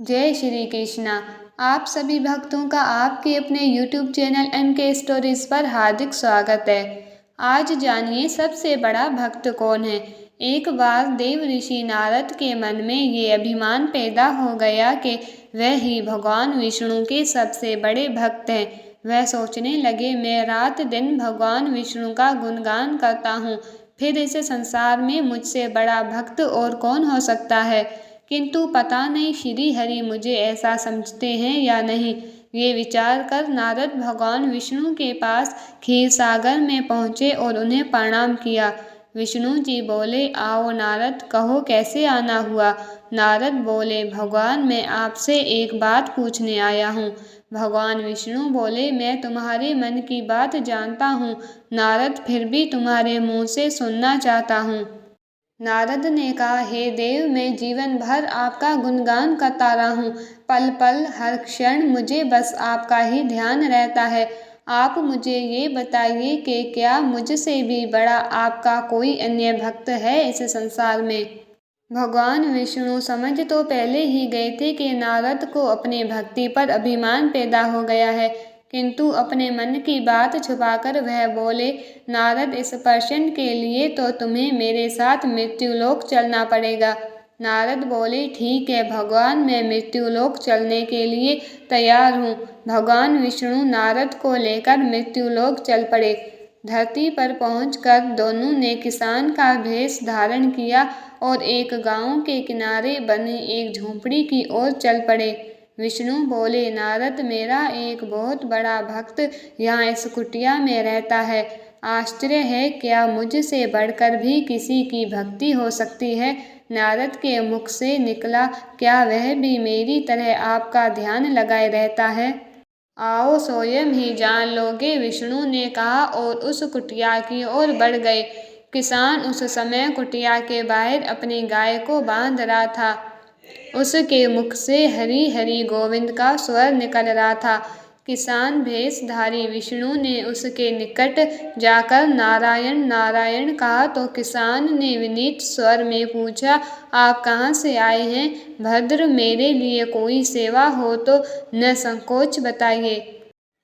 जय श्री कृष्णा। आप सभी भक्तों का आपके अपने YouTube चैनल MK स्टोरीज पर हार्दिक स्वागत है। आज जानिए सबसे बड़ा भक्त कौन है। एक बार देव ऋषि नारद के मन में ये अभिमान पैदा हो गया कि वह ही भगवान विष्णु के सबसे बड़े भक्त हैं। वह सोचने लगे, मैं रात दिन भगवान विष्णु का गुणगान करता हूँ, फिर इस संसार में मुझसे बड़ा भक्त और कौन हो सकता है। किंतु पता नहीं श्री हरि मुझे ऐसा समझते हैं या नहीं। ये विचार कर नारद भगवान विष्णु के पास क्षीर सागर में पहुँचे और उन्हें प्रणाम किया। विष्णु जी बोले, आओ नारद, कहो कैसे आना हुआ। नारद बोले, भगवान मैं आपसे एक बात पूछने आया हूँ। भगवान विष्णु बोले, मैं तुम्हारे मन की बात जानता हूँ नारद, फिर भी तुम्हारे मुँह से सुनना चाहता हूँ। नारद ने कहा, हे देव, मैं जीवन भर आपका गुणगान करता रहा हूँ। पल पल हर क्षण मुझे बस आपका ही ध्यान रहता है। आप मुझे ये बताइए कि क्या मुझसे भी बड़ा आपका कोई अन्य भक्त है इस संसार में। भगवान विष्णु समझ तो पहले ही गए थे कि नारद को अपने भक्ति पर अभिमान पैदा हो गया है, किंतु अपने मन की बात छुपाकर वह बोले, नारद, इस प्रश्न के लिए तो तुम्हें मेरे साथ मृत्युलोक चलना पड़ेगा। नारद बोले, ठीक है भगवान, मैं मृत्युलोक चलने के लिए तैयार हूँ। भगवान विष्णु नारद को लेकर मृत्युलोक चल पड़े। धरती पर पहुंचकर दोनों ने किसान का भेष धारण किया और एक गांव के किनारे बनी एक झोंपड़ी की ओर चल पड़े। विष्णु बोले, नारद, मेरा एक बहुत बड़ा भक्त यहाँ इस कुटिया में रहता है। आश्चर्य है, क्या मुझसे बढ़कर भी किसी की भक्ति हो सकती है। नारद के मुख से निकला, क्या वह भी मेरी तरह आपका ध्यान लगाए रहता है। आओ स्वयं ही जान लोगे, विष्णु ने कहा और उस कुटिया की ओर बढ़ गए। किसान उस समय कुटिया के बाहर अपनी गाय को बांध रहा था। उसके मुख से हरि हरि गोविंद का स्वर निकल रहा था। किसान भेषधारी विष्णु ने उसके निकट जाकर नारायण नारायण कहा तो किसान ने विनीत स्वर में पूछा, आप कहाँ से आए हैं। भद्र, मेरे लिए कोई सेवा हो तो न संकोच बताइए।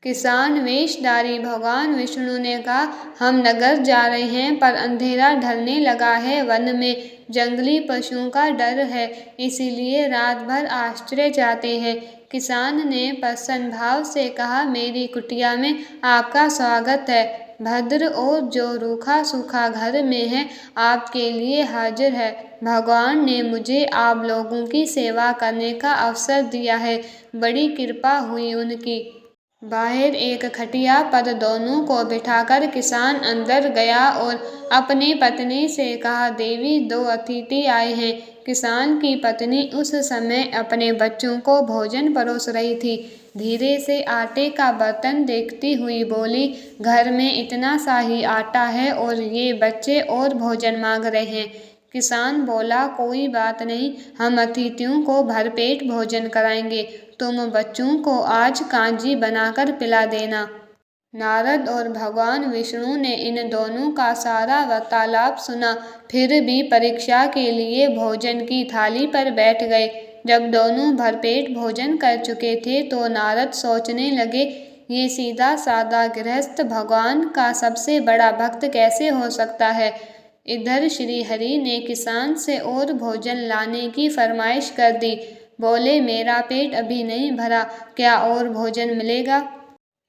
किसान वेशधारी भगवान विष्णु ने कहा, हम नगर जा रहे हैं पर अंधेरा ढलने लगा है, वन में जंगली पशुओं का डर है, इसीलिए रात भर आश्रय चाहते हैं। किसान ने प्रसन्न भाव से कहा, मेरी कुटिया में आपका स्वागत है। भद्र, और जो रूखा सूखा घर में है आपके लिए हाजिर है। भगवान ने मुझे आप लोगों की सेवा करने का अवसर दिया है, बड़ी कृपा हुई उनकी। बाहर एक खटिया पर दोनों को बिठाकर किसान अंदर गया और अपनी पत्नी से कहा, देवी, दो अतिथि आए हैं। किसान की पत्नी उस समय अपने बच्चों को भोजन परोस रही थी। धीरे से आटे का बर्तन देखती हुई बोली, घर में इतना सा ही आटा है और ये बच्चे और भोजन मांग रहे हैं। किसान बोला, कोई बात नहीं, हम अतिथियों को भरपेट भोजन कराएंगे, तुम बच्चों को आज कांजी बनाकर पिला देना। नारद और भगवान विष्णु ने इन दोनों का सारा वार्तालाप सुना, फिर भी परीक्षा के लिए भोजन की थाली पर बैठ गए। जब दोनों भरपेट भोजन कर चुके थे तो नारद सोचने लगे, ये सीधा साधा गृहस्थ भगवान का सबसे बड़ा भक्त कैसे हो सकता है। इधर श्री हरि ने किसान से और भोजन लाने की फरमाइश कर दी। बोले, मेरा पेट अभी नहीं भरा, क्या और भोजन मिलेगा।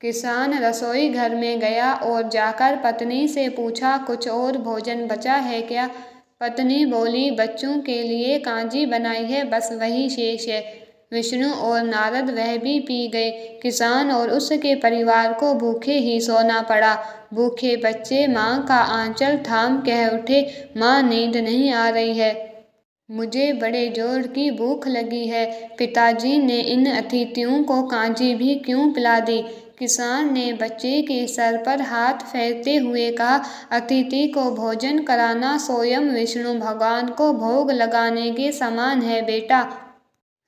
किसान रसोई घर में गया और जाकर पत्नी से पूछा, कुछ और भोजन बचा है क्या। पत्नी बोली, बच्चों के लिए कांजी बनाई है, बस वही शेष है। विष्णु और नारद वह भी पी गए। किसान और उसके परिवार को भूखे ही सोना पड़ा। भूखे बच्चे माँ का आंचल थाम कह उठे, माँ, नींद नहीं आ रही है, मुझे बड़े जोर की भूख लगी है। पिताजी ने इन अतिथियों को कांजी भी क्यों पिला दी। किसान ने बच्चे के सर पर हाथ फेरते हुए कहा, अतिथि को भोजन कराना स्वयं विष्णु भगवान को भोग लगाने के समान है बेटा।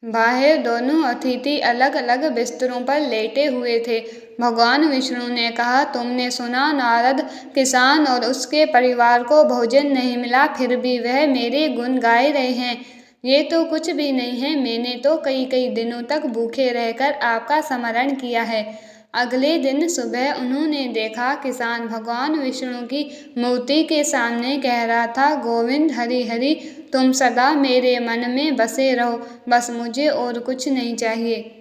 बाहर दोनों अतिथि अलग अलग बिस्तरों पर लेटे हुए थे। भगवान विष्णु ने कहा, तुमने सुना नारद, किसान और उसके परिवार को भोजन नहीं मिला, फिर भी वह मेरे गुण गाए रहे हैं। ये तो कुछ भी नहीं है, मैंने तो कई कई दिनों तक भूखे रहकर आपका स्मरण किया है। अगले दिन सुबह उन्होंने देखा किसान भगवान विष्णु की मूर्ति के सामने कह रहा था, गोविंद हरि हरि, तुम सदा मेरे मन में बसे रहो, बस मुझे और कुछ नहीं चाहिए।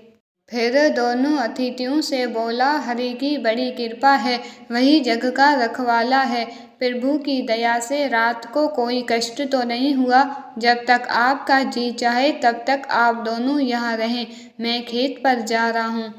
फिर दोनों अतिथियों से बोला, हरि की बड़ी कृपा है, वही जग का रखवाला है। प्रभु की दया से रात को कोई कष्ट तो नहीं हुआ। जब तक आपका जी चाहे तब तक आप दोनों यहाँ रहें, मैं खेत पर जा रहा हूँ।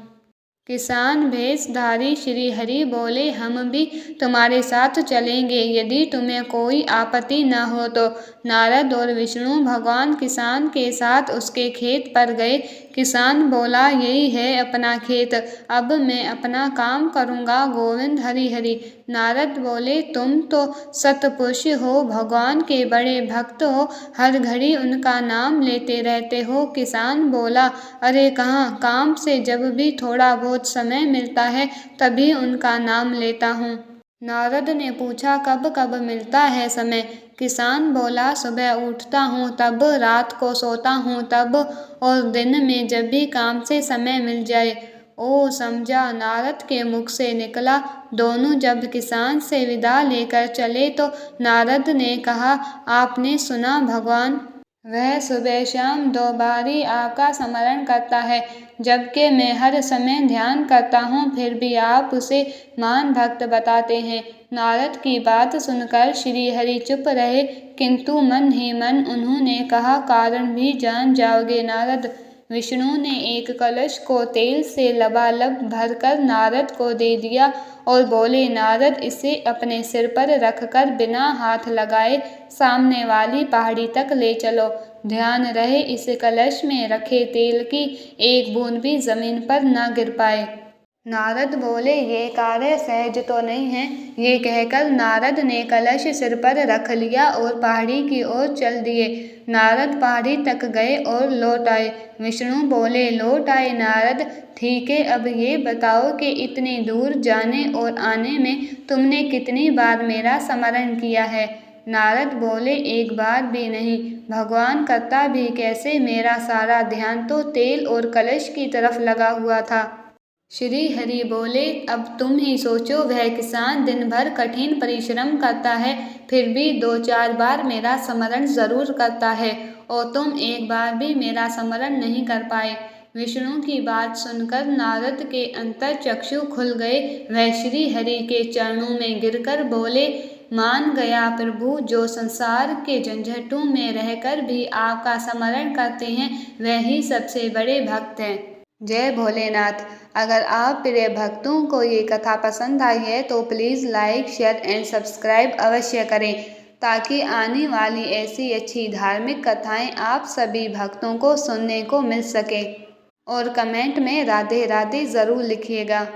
किसान भेषधारी श्री हरि बोले, हम भी तुम्हारे साथ चलेंगे यदि तुम्हें कोई आपत्ति न हो तो। नारद और विष्णु भगवान किसान के साथ उसके खेत पर गए। किसान बोला, यही है अपना खेत, अब मैं अपना काम करूँगा, गोविंद हरि हरि। नारद बोले, तुम तो सतपुरुष हो, भगवान के बड़े भक्त हो, हर घड़ी उनका नाम लेते रहते हो। किसान बोला, अरे कहाँ, काम से जब भी थोड़ा बहुत समय मिलता है तभी उनका नाम लेता हूँ। नारद ने पूछा, कब कब मिलता है समय? किसान बोला, सुबह उठता हूँ तब, रात को सोता हूँ तब, और दिन में जब भी काम से समय मिल जाए। ओ समझा, नारद के मुख से निकला। दोनों जब किसान से विदा लेकर चले तो नारद ने कहा, आपने सुना भगवान, वह सुबह शाम 2 बारी आपका स्मरण करता है, जबकि मैं हर समय ध्यान करता हूँ, फिर भी आप उसे महान भक्त बताते हैं। नारद की बात सुनकर श्री हरि चुप रहे, किंतु मन ही मन उन्होंने कहा, कारण भी जान जाओगे नारद। विष्णु ने एक कलश को तेल से लबालब भरकर नारद को दे दिया और बोले, नारद इसे अपने सिर पर रखकर बिना हाथ लगाए सामने वाली पहाड़ी तक ले चलो। ध्यान रहे इस कलश में रखे तेल की एक बूंद भी जमीन पर न गिर पाए। नारद बोले, ये कार्य सहज तो नहीं है। ये कहकर नारद ने कलश सिर पर रख लिया और पहाड़ी की ओर चल दिए। नारद पहाड़ी तक गए और लौट आए। विष्णु बोले, लौट आए नारद, ठीक है, अब ये बताओ कि इतनी दूर जाने और आने में तुमने कितनी बार मेरा स्मरण किया है? नारद बोले, एक बार भी नहीं, भगवान करता भी कैसे, मेरा सारा ध्यान तो तेल और कलश की तरफ लगा हुआ था। श्री हरि बोले, अब तुम ही सोचो, वह किसान दिन भर कठिन परिश्रम करता है, फिर भी 2-4 बार मेरा स्मरण जरूर करता है, और तुम एक बार भी मेरा स्मरण नहीं कर पाए। विष्णु की बात सुनकर नारद के अंतर चक्षु खुल गए। वह श्री हरि के चरणों में गिरकर बोले, मान गया प्रभु, जो संसार के झंझटों में रहकर भी आपका स्मरण करते हैं, वह ही सबसे बड़े भक्त हैं। जय भोलेनाथ। अगर आप प्रिय भक्तों को ये कथा पसंद आई है तो please like, share and subscribe अवश्य करें, ताकि आने वाली ऐसी अच्छी धार्मिक कथाएं आप सभी भक्तों को सुनने को मिल सके। और कमेंट में राधे राधे ज़रूर लिखिएगा।